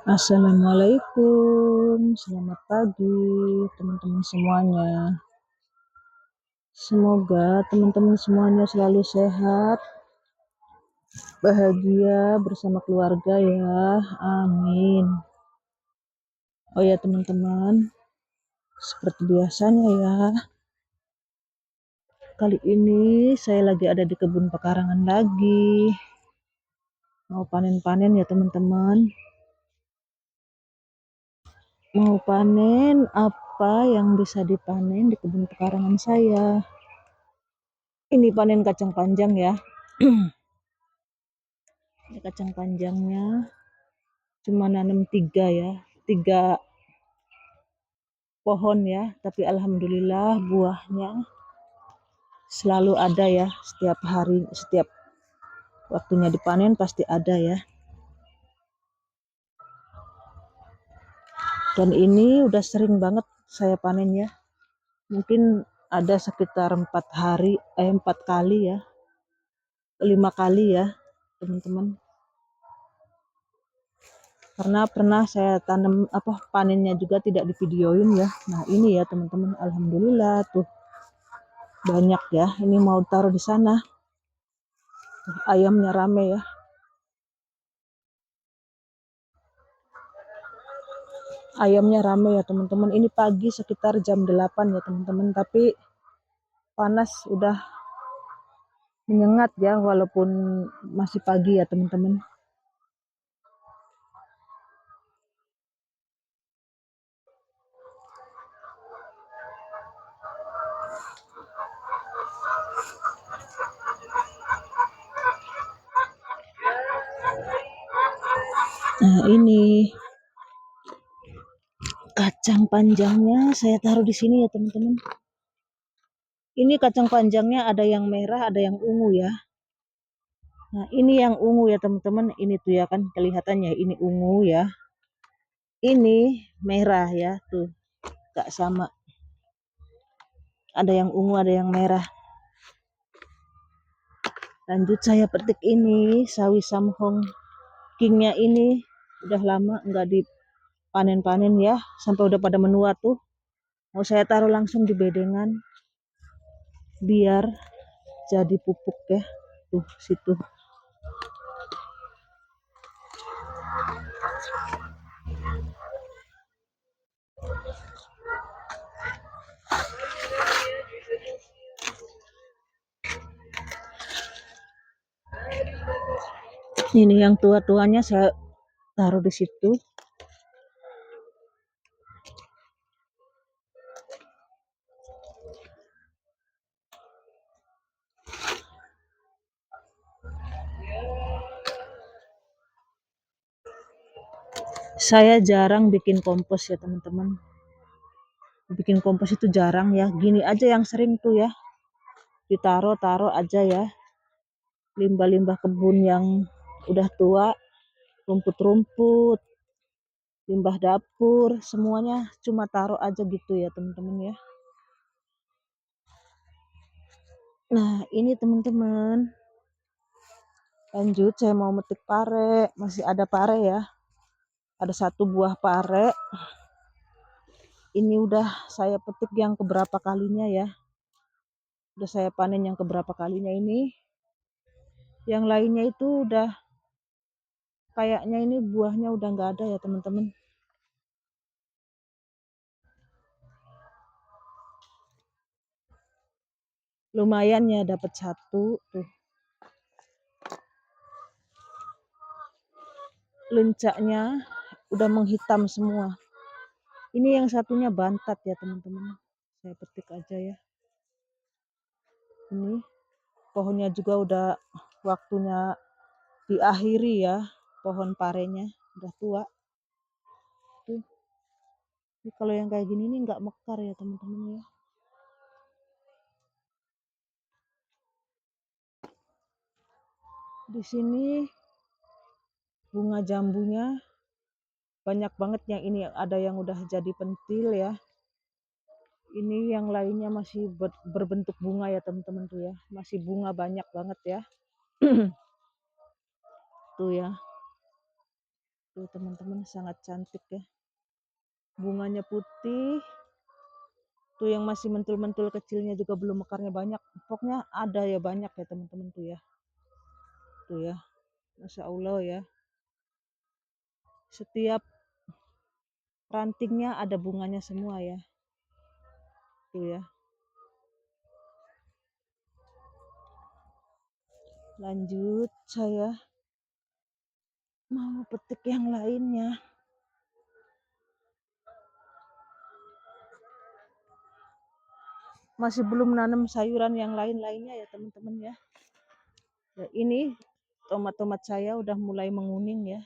Assalamualaikum, selamat pagi teman-teman semuanya. Semoga teman-teman semuanya selalu sehat, bahagia bersama keluarga ya, amin. Oh ya teman-teman, seperti biasanya ya, kali ini saya lagi ada di kebun pekarangan lagi, mau panen-panen ya teman-teman. Mau panen apa yang bisa dipanen di kebun pekarangan saya. Ini panen kacang panjang ya. Ini kacang panjangnya cuma nanam 3 ya, 3 pohon ya, tapi alhamdulillah buahnya selalu ada ya, setiap hari, setiap waktunya dipanen pasti ada ya. Dan ini udah sering banget saya panen ya, mungkin ada sekitar 4 kali ya, 5 kali ya teman-teman. Karena pernah saya tanam panennya juga tidak divideoin ya. Nah ini ya teman-teman, alhamdulillah tuh banyak ya. Ini mau taruh di sana. Tuh, ayamnya rame ya. Ayamnya rame ya teman-teman. Ini pagi sekitar jam 8 ya teman-teman. Tapi panas udah menyengat ya, walaupun masih pagi ya teman-teman. Nah ini kacang panjangnya saya taruh di sini ya teman-teman. Ini kacang panjangnya ada yang merah, ada yang ungu ya. Nah ini yang ungu ya teman-teman. Ini tuh ya kan kelihatannya ini ungu ya. Ini merah ya tuh, gak sama. Ada yang ungu, ada yang merah. Lanjut saya petik ini sawi samhong kingnya ini udah lama nggak dipanen-panen ya, sampai udah pada menua tuh. Mau saya taruh langsung di bedengan biar jadi pupuk ya. Tuh situ. Ini yang tua-tuanya saya taruh di situ. Saya jarang bikin kompos ya teman-teman. Bikin kompos itu jarang ya. Gini aja yang sering tuh ya. Ditaruh aja ya. Limbah-limbah kebun yang udah tua, rumput-rumput, limbah dapur, semuanya cuma taruh aja gitu ya teman-teman ya. Nah ini teman-teman, lanjut saya mau metik pare. Masih ada pare ya, ada 1 buah pare. Ini udah saya petik yang keberapa kalinya ya, udah saya panen yang keberapa kalinya ini. Yang lainnya itu udah kayaknya ini buahnya udah nggak ada ya teman-teman. Lumayan ya, dapat 1 tuh. Lencaknya udah menghitam semua. Ini yang satunya bantat ya teman-teman. Saya petik aja ya. Ini pohonnya juga udah waktunya diakhiri ya. Pohon parenya udah tua. Tuh. Ini kalau yang kayak gini nih nggak mekar ya teman-teman ya. Di sini bunga jambunya banyak banget, yang ini ada yang udah jadi pentil ya. Ini yang lainnya masih berbentuk bunga ya teman-teman tuh ya. Masih bunga banyak banget ya. Tuh ya. Tuh teman-teman, sangat cantik ya. Bunganya putih. Tuh yang masih mentul-mentul kecilnya juga belum mekarnya banyak. Pokoknya ada ya banyak ya teman-teman tuh ya. Tuh ya. Masya Allah ya. Setiap rantingnya ada bunganya semua ya. Tuh ya. Lanjut, saya mau petik yang lainnya. Masih belum nanam sayuran yang lain-lainnya ya teman-teman ya. Ya, ini tomat-tomat saya udah mulai menguning ya.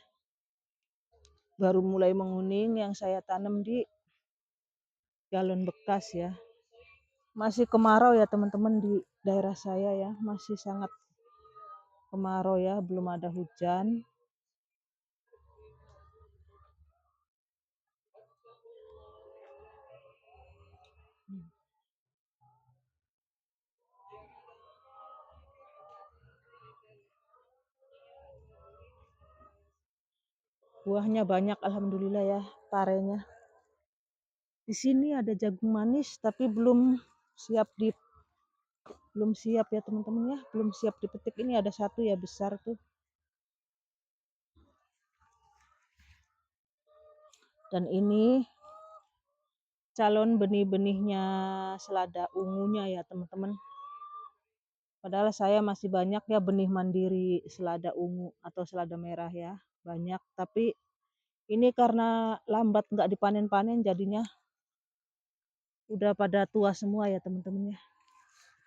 Baru mulai menguning yang saya tanam di galon bekas ya. Masih kemarau ya teman-teman di daerah saya ya. Masih sangat kemarau ya, belum ada hujan. Buahnya banyak alhamdulillah ya, parenya. Di sini ada jagung manis tapi belum siap ya teman-teman ya, belum siap dipetik. Ini ada satu ya besar tuh. Dan ini calon benih-benihnya selada ungunya ya teman-teman. Padahal saya masih banyak ya benih mandiri selada ungu atau selada merah ya, banyak. Tapi ini karena lambat nggak dipanen-panen jadinya udah pada tua semua ya teman-teman ya.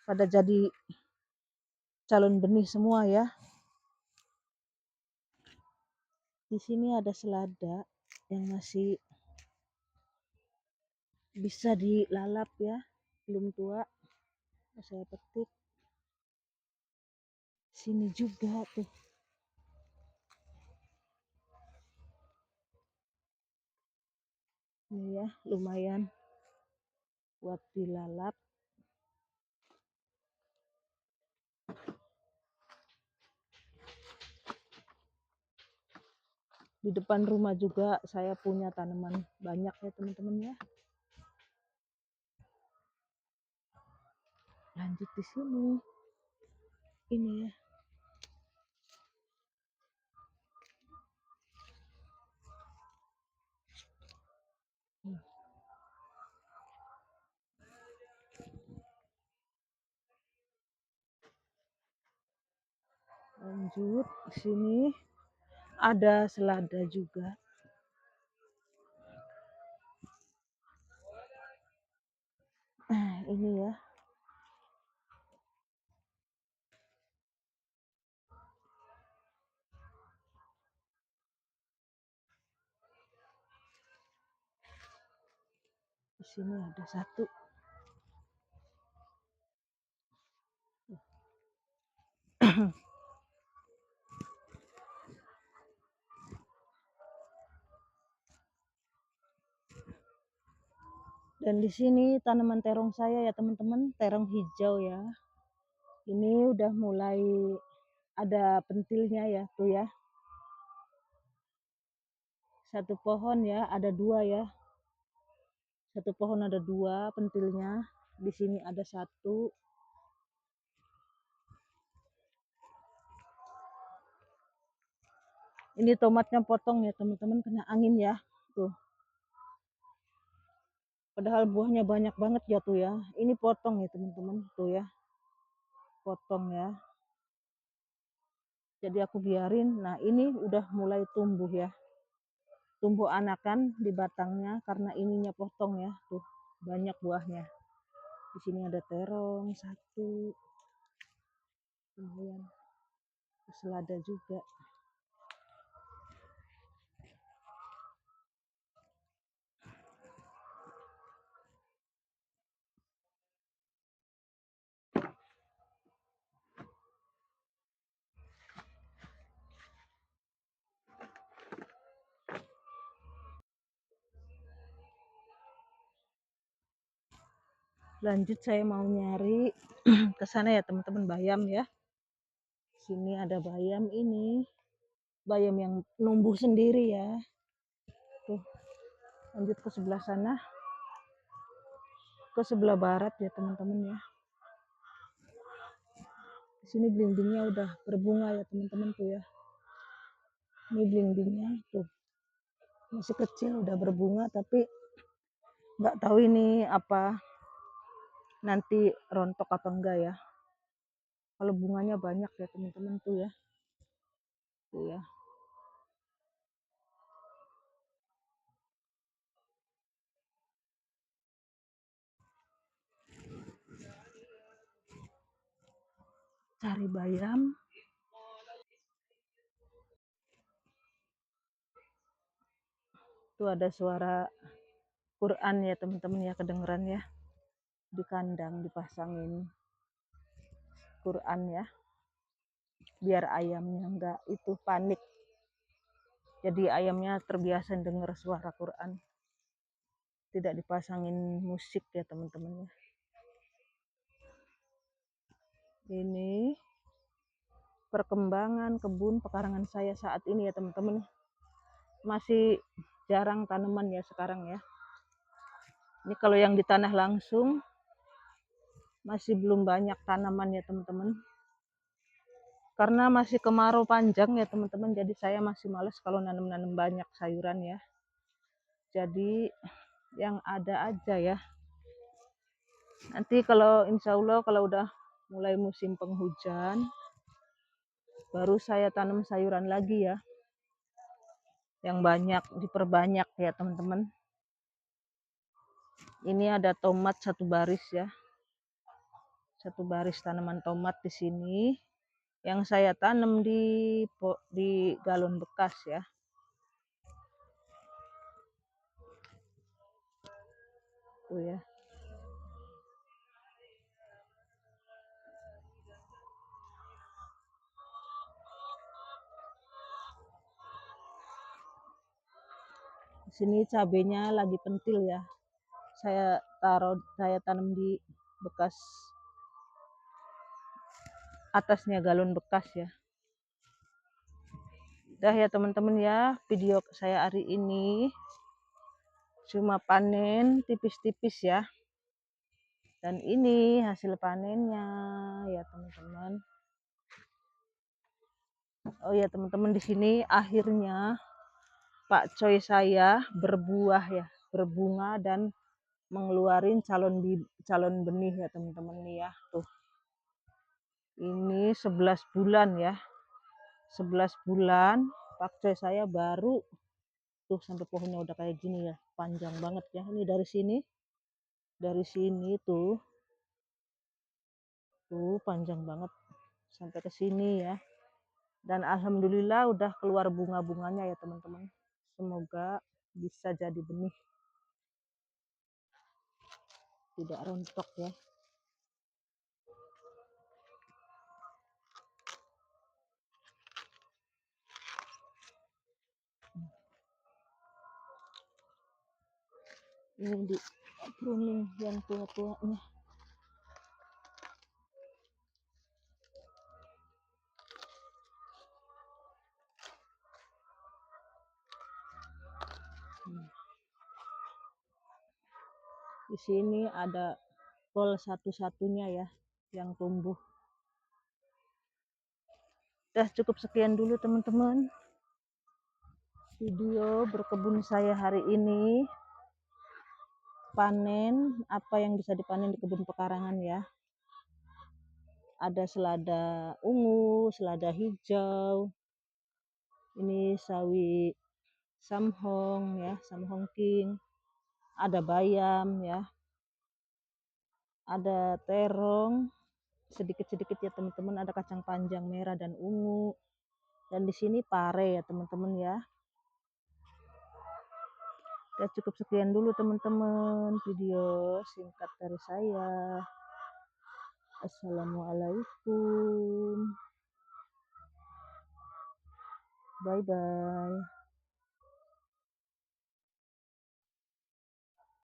Pada jadi calon benih semua ya. Di sini ada selada yang masih bisa dilalap ya, belum tua. Saya petik. Sini juga tuh. Ini ya, lumayan buat dilalap. Di depan rumah juga saya punya tanaman banyak ya teman-teman ya. Lanjut di sini. Ini ya. Lanjut di sini ada selada juga. Ini ya. Di sini ada satu. Dan di sini tanaman terong saya ya teman-teman, terong hijau ya. Ini udah mulai ada pentilnya ya tuh ya. Satu pohon ya, ada dua ya. Satu pohon ada dua pentilnya. Di sini ada satu. Ini tomatnya potong ya teman-teman, kena angin ya. Tuh. Padahal buahnya banyak banget ya tuh ya. Ini potong ya teman-teman, tuh ya. Potong ya. Jadi aku biarin. Nah, ini udah mulai tumbuh ya. Tumbuh anakan di batangnya karena ininya potong ya. Tuh, banyak buahnya. Di sini ada terong satu. Kemudian selada juga. Lanjut saya mau nyari ke sana ya teman-teman, bayam ya. Sini ada bayam ini. bayam yang numbuh sendiri ya. Tuh, lanjut ke sebelah sana, ke sebelah barat ya teman-teman ya. Di sini belimbingnya udah berbunga ya teman-teman tuh ya. Ini belimbingnya tuh masih kecil udah berbunga, tapi nggak tahu ini apa nanti rontok apa enggak ya. Kalau bunganya banyak ya teman-teman tuh ya. Tuh ya. Cari bayam. Tuh ada suara Quran ya teman-teman ya, kedengeran ya. Di kandang dipasangin Quran ya. Biar ayamnya enggak itu panik. Jadi ayamnya terbiasa dengar suara Quran. Tidak dipasangin musik ya teman-teman ya. Ini perkembangan kebun pekarangan saya saat ini ya teman-teman. Masih jarang tanaman ya sekarang ya. Ini kalau yang di tanah langsung masih belum banyak tanaman ya teman-teman. Karena masih kemarau panjang ya teman-teman, jadi saya masih males kalau nanam-nanam banyak sayuran ya. Jadi yang ada aja ya. Nanti kalau insya Allah kalau udah mulai musim penghujan, baru saya tanam sayuran lagi ya. Yang banyak, diperbanyak ya teman-teman. Ini ada tomat satu baris ya. Satu baris tanaman tomat di sini. Yang saya tanam di galon bekas ya. Tuh ya. Di sini cabenya lagi pentil ya. Saya tanam di bekas atasnya galon bekas ya. Dah ya teman-teman ya, video saya hari ini cuma panen tipis-tipis ya. Dan ini hasil panennya ya teman-teman. Oh ya teman-teman, di sini akhirnya Pak Coy saya berbuah ya, berbunga dan mengeluarin calon benih ya teman-teman nih ya. Tuh. Ini 11 bulan ya. 11 bulan Pak Coy saya baru tuh sampai pohonnya udah kayak gini ya, panjang banget ya. Ini dari sini tuh panjang banget sampai ke sini ya. Dan alhamdulillah udah keluar bunga-bunganya ya teman-teman. Semoga bisa jadi benih, tidak rontok ya. Ini di pruning yang tua-tuanya. Di sini ada kol satu-satunya ya yang tumbuh. Udah cukup sekian dulu teman-teman video berkebun saya hari ini. Panen apa yang bisa dipanen di kebun pekarangan ya. Ada selada ungu, selada hijau. Ini sawi samhong ya, samhong king. Ada bayam ya. Ada terong sedikit-sedikit ya teman-teman, ada kacang panjang merah dan ungu. Dan di sini pare ya teman-teman ya. Ya cukup sekian dulu teman-teman video singkat dari saya. Assalamualaikum. Bye bye.